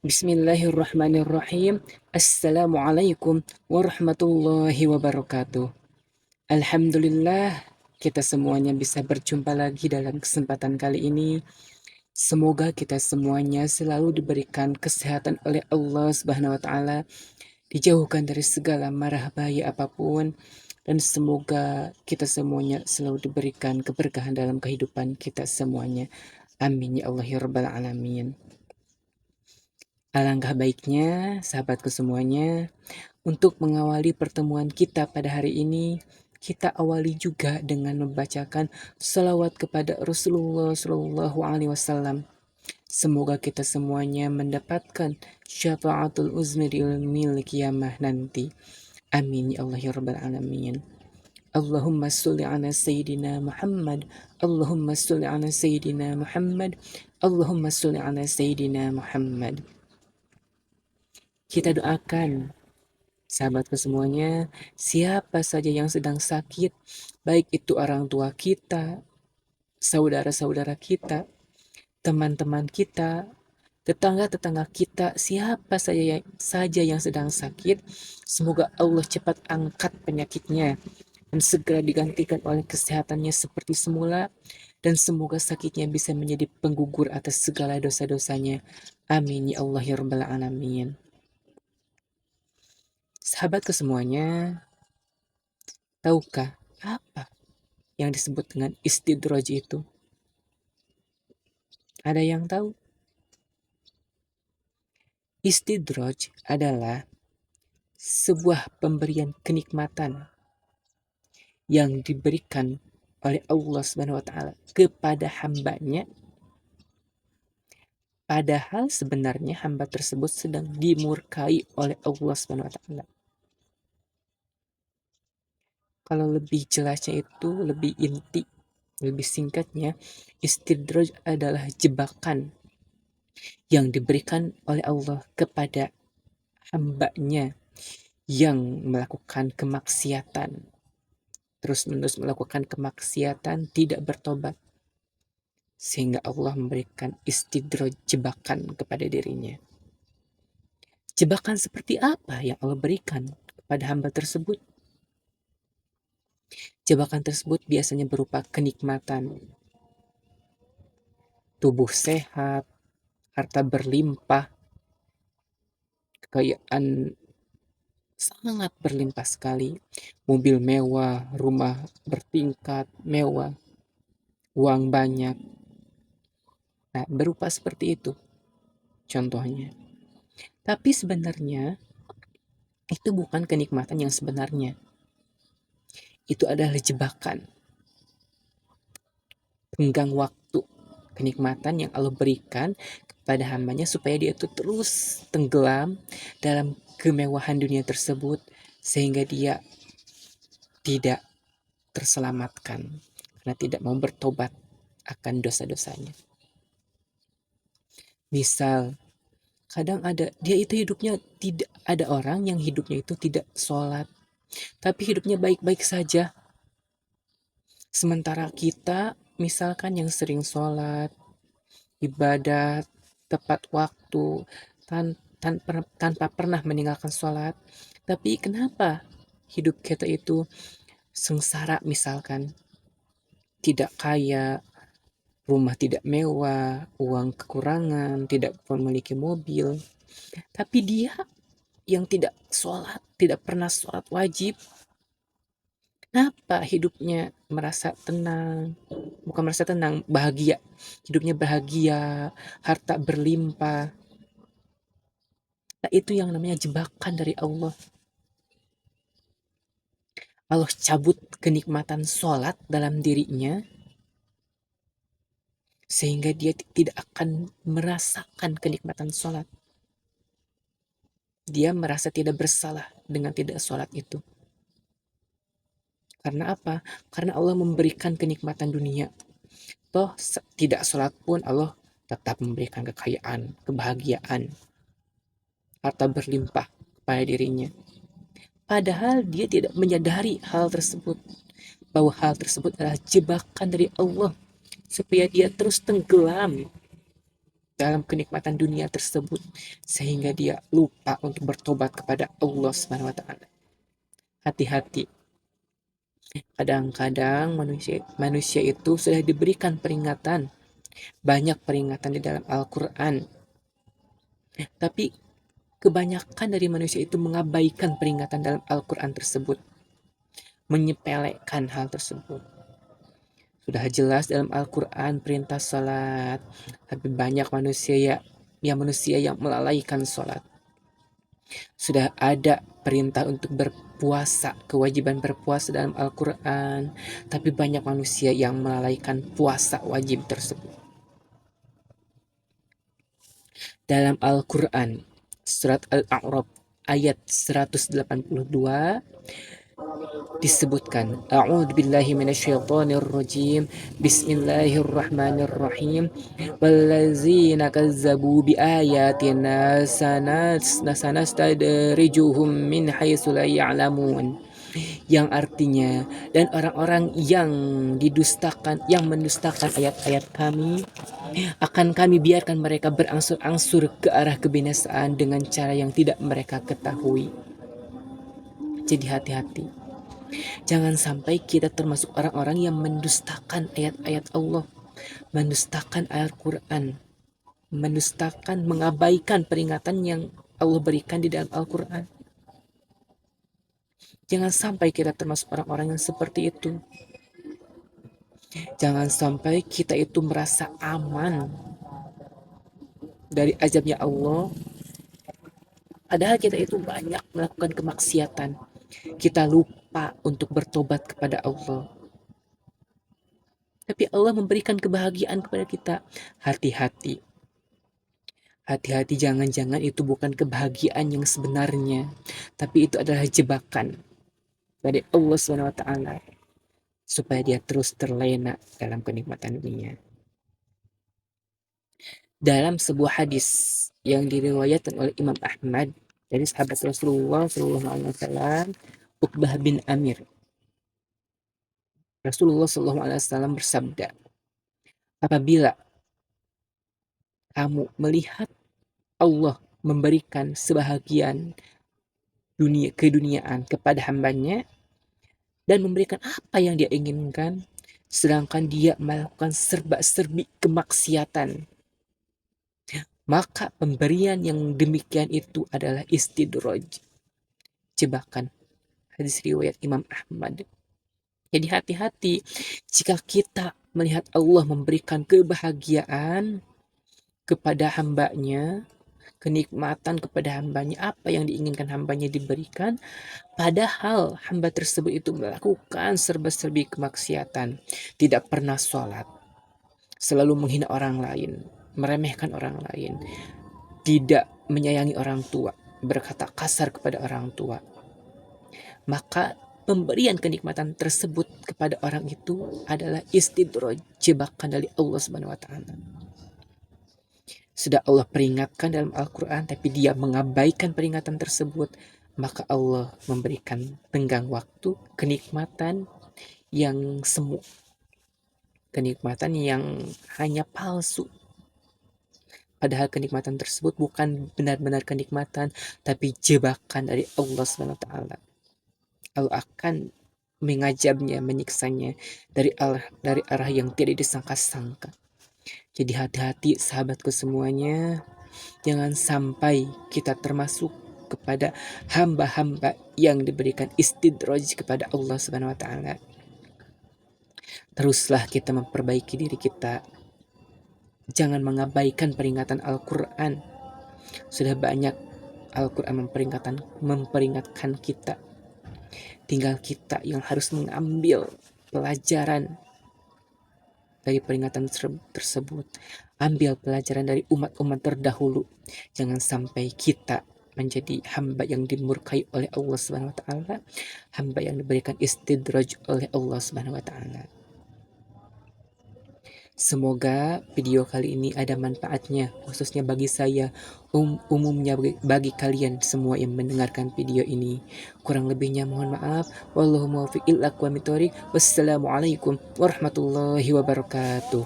Bismillahirrahmanirrahim. Assalamualaikum warahmatullahi wabarakatuh. Alhamdulillah, kita semuanya bisa berjumpa lagi dalam kesempatan kali ini. Semoga kita semuanya selalu diberikan kesehatan oleh Allah Subhanahu wa taala, dijauhkan dari segala marah bahaya apapun, dan semoga kita semuanya selalu diberikan keberkahan dalam kehidupan kita semuanya. Amin ya Allah ya rabbal alamin. Alangkah baiknya, sahabatku semuanya, untuk mengawali pertemuan kita pada hari ini, kita awali juga dengan membacakan salawat kepada Rasulullah Shallallahu Alaihi Wasallam. Semoga kita semuanya mendapatkan syafaatul uzmi di yaumil qiyamah nanti. Amin ya Allah ya rabbal alamin. Allahumma sholli ala sayyidina Muhammad. Allahumma sholli ala sayyidina Muhammad. Allahumma sholli ala sayyidina Muhammad. Kita doakan sahabatku semuanya, siapa saja yang sedang sakit, baik itu orang tua kita, saudara-saudara kita, teman-teman kita, tetangga-tetangga kita, siapa saja yang sedang sakit, semoga Allah cepat angkat penyakitnya dan segera digantikan oleh kesehatannya seperti semula, dan semoga sakitnya bisa menjadi penggugur atas segala dosa-dosanya. Amin ya Allah ya rabbal alamin. Sahabatku semuanya, tahukah apa yang disebut dengan istidraj itu? Ada yang tahu? Istidraj adalah sebuah pemberian kenikmatan yang diberikan oleh Allah Subhanahu wa taala kepada hambanya, padahal sebenarnya hamba tersebut sedang dimurkai oleh Allah Subhanahu wa taala. Kalau lebih jelasnya itu lebih inti, lebih singkatnya, istidraj adalah jebakan yang diberikan oleh Allah kepada hambanya yang melakukan kemaksiatan, terus-menerus melakukan kemaksiatan, tidak bertobat, sehingga Allah memberikan istidraj, jebakan kepada dirinya. Jebakan seperti apa yang Allah berikan kepada hamba tersebut? Jebakan tersebut biasanya berupa kenikmatan, tubuh sehat, harta berlimpah, kekayaan sangat berlimpah sekali, mobil mewah, rumah bertingkat mewah, uang banyak. Nah, berupa seperti itu contohnya. Tapi sebenarnya itu bukan kenikmatan yang sebenarnya. Itu adalah jebakan, tenggang waktu, kenikmatan yang Allah berikan kepada hambanya supaya dia itu terus tenggelam dalam kemewahan dunia tersebut, sehingga dia tidak terselamatkan karena tidak mau bertobat akan dosa-dosanya. Misal, kadang ada tidak ada orang yang hidupnya itu tidak sholat, tapi hidupnya baik-baik saja. Sementara kita misalkan yang sering sholat, ibadah, tepat waktu, tanpa pernah meninggalkan sholat, tapi kenapa hidup kita itu sengsara, misalkan tidak kaya, rumah tidak mewah, uang kekurangan, tidak memiliki mobil, tapi dia yang tidak sholat, tidak pernah sholat wajib, kenapa hidupnya merasa tenang? Bukan merasa tenang, bahagia. Hidupnya bahagia, harta berlimpah. Nah, itu yang namanya jebakan dari Allah. Allah cabut kenikmatan sholat dalam dirinya, sehingga dia tidak akan merasakan kenikmatan sholat. Dia merasa tidak bersalah dengan tidak sholat itu. Karena apa? Karena Allah memberikan kenikmatan dunia. Toh tidak sholat pun Allah tetap memberikan kekayaan, kebahagiaan, harta berlimpah pada dirinya. Padahal dia tidak menyadari hal tersebut, bahwa hal tersebut adalah jebakan dari Allah supaya dia terus tenggelam dalam kenikmatan dunia tersebut sehingga dia lupa untuk bertobat kepada Allah Subhanahu wa taala. Hati-hati. Kadang-kadang manusia itu sudah diberikan peringatan, banyak peringatan di dalam Al-Qur'an. Tapi kebanyakan dari manusia itu mengabaikan peringatan dalam Al-Qur'an tersebut, menyepelekan hal tersebut. Sudah jelas dalam Al-Quran perintah salat, tapi banyak manusia yang melalaikan salat. Sudah ada perintah untuk berpuasa, kewajiban berpuasa dalam Al-Quran, tapi banyak manusia yang melalaikan puasa wajib tersebut. Dalam Al-Quran, surat Al-A'raf ayat 182, disebutkan, a'udzubillahi minasyaitonir rajim, bismillahirrahmanirrahim, wallazina kazzabu biayatina sanastadrijuhum min haitsu la ya'lamun, yang artinya, dan orang-orang yang mendustakan ayat-ayat kami, akan kami biarkan mereka berangsur-angsur ke arah kebinasaan dengan cara yang tidak mereka ketahui. Jadi hati-hati. Jangan sampai kita termasuk orang-orang yang mendustakan ayat-ayat Allah, mendustakan Al-Quran, mendustakan, mengabaikan peringatan yang Allah berikan di dalam Al-Quran. Jangan sampai kita termasuk orang-orang yang seperti itu. Jangan sampai kita itu merasa aman dari azabnya Allah, padahal kita itu banyak melakukan kemaksiatan. Kita lupa untuk bertobat kepada Allah. Tapi Allah memberikan kebahagiaan kepada kita. Hati-hati. Hati-hati, jangan-jangan itu bukan kebahagiaan yang sebenarnya, tapi itu adalah jebakan dari Allah SWT supaya dia terus terlena dalam kenikmatan dunia. Dalam sebuah hadis yang diriwayatkan oleh Imam Ahmad dari sahabat Rasulullah SAW, Uqbah bin Amir, Rasulullah SAW bersabda, apabila kamu melihat Allah memberikan sebahagian keduniaan kepada hambanya dan memberikan apa yang dia inginkan, sedangkan dia melakukan serba-serbi kemaksiatan, maka pemberian yang demikian itu adalah istidraj, jebakan. Hadis riwayat Imam Ahmad. Jadi hati-hati jika kita melihat Allah memberikan kebahagiaan kepada hambanya, kenikmatan kepada hambanya, apa yang diinginkan hambanya diberikan, padahal hamba tersebut itu melakukan serba-serbi kemaksiatan, tidak pernah sholat, selalu menghina orang lain, meremehkan orang lain, tidak menyayangi orang tua, berkata kasar kepada orang tua, maka pemberian kenikmatan tersebut kepada orang itu adalah istidraj, jebakan dari Allah Subhanahu wa taala. Sudah Allah peringatkan dalam Al-Quran, tapi dia mengabaikan peringatan tersebut, maka Allah memberikan tenggang waktu, kenikmatan yang semu, kenikmatan yang hanya palsu. Padahal kenikmatan tersebut bukan benar-benar kenikmatan, tapi jebakan dari Allah SWT. Allah akan mengajabnya, menyiksanya dari arah yang tidak disangka-sangka. Jadi hati-hati sahabatku semuanya, jangan sampai kita termasuk kepada hamba-hamba yang diberikan istidraj kepada Allah Subhanahu wa taala. Teruslah kita memperbaiki diri kita. Jangan mengabaikan peringatan Al-Qur'an. Sudah banyak Al-Qur'an memperingatkan kita. Tinggal kita yang harus mengambil pelajaran dari peringatan tersebut. Ambil pelajaran dari umat-umat terdahulu. Jangan sampai kita menjadi hamba yang dimurkai oleh Allah Subhanahu wa taala, hamba yang diberikan istidraj oleh Allah Subhanahu wa taala. Semoga video kali ini ada manfaatnya, khususnya bagi saya, umumnya bagi kalian semua yang mendengarkan video ini. Kurang lebihnya mohon maaf. Wallahu muwaffiq ila aqwamit thoriq. Wassalamualaikum warahmatullahi wabarakatuh.